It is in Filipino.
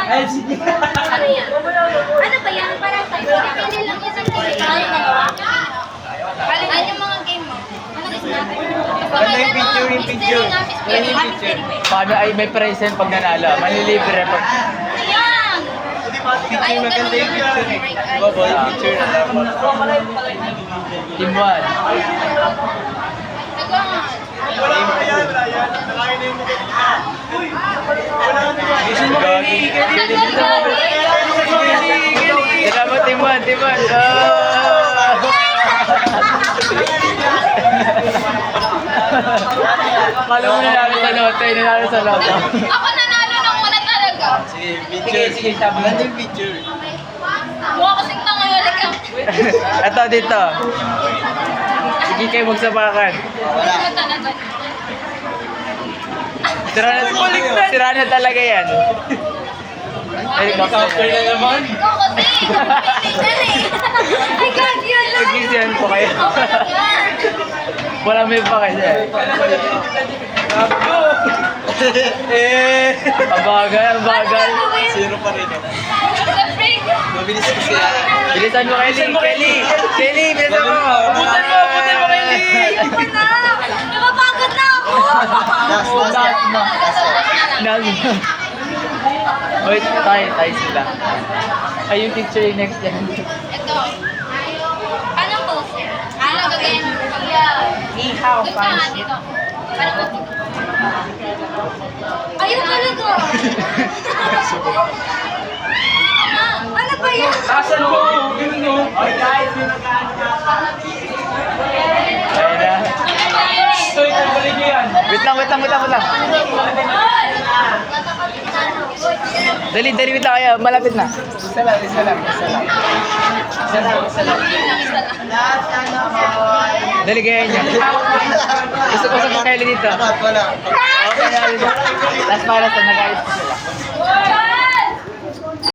LCD. Ano yan? Ano ba yan? Parang tayo. Pili lang yan ng game. Ano yung dalawa? Ano yung mga game mo? Anong snap? Ano yung picture, yung picture? Ano yung picture? Paano ay may present pag nanalo? Manilibre pag... Ayan! Picture, maganda yung picture eh. Di ba, boy? Picture na dapat. Team 1. Nagawan. Gising mo kayo ni Salamat Team 1, Team 1. Kala mo nanalo sa loto, nanalo sa loto. Ako nanalo nung una talaga. Sige, picture. Sige, sabi mo. Yung picture. Mukha kasing tanga yun. Ito dito. Sige kayo magsabakan. Sira na talaga yan. Helicopter na naman. Ikaw kasi. I got you lang. Nag-isihan po kayo. Wala may pa kasi. Ang bagal. Zero pa rin. The freak. Mabilis kasi yan. Bilisan mo, Kelly. Kelly, bilisan mo. Abutan mo, Kelly. Ako na. Napapagod na ako. Wait, tayo sila. Ay, yung picture yung next yan. Ito. Anong pose? Ano gagawin? Ihaw, Doon ka nga dito. Parang mo dito. Ayun talaga. Ano ba yan? Asan mo? Ganun mo. Ay, guys. Ayun na. Ano ba yan? So, itanggalin nyo yan. Wait lang. Dali, wait lang kayo. Malapit na. Isa lang. Dali kaya niya. Gusto ko Kelly dito. Wala. Okay na. Last para sa nag-ayos ko sila.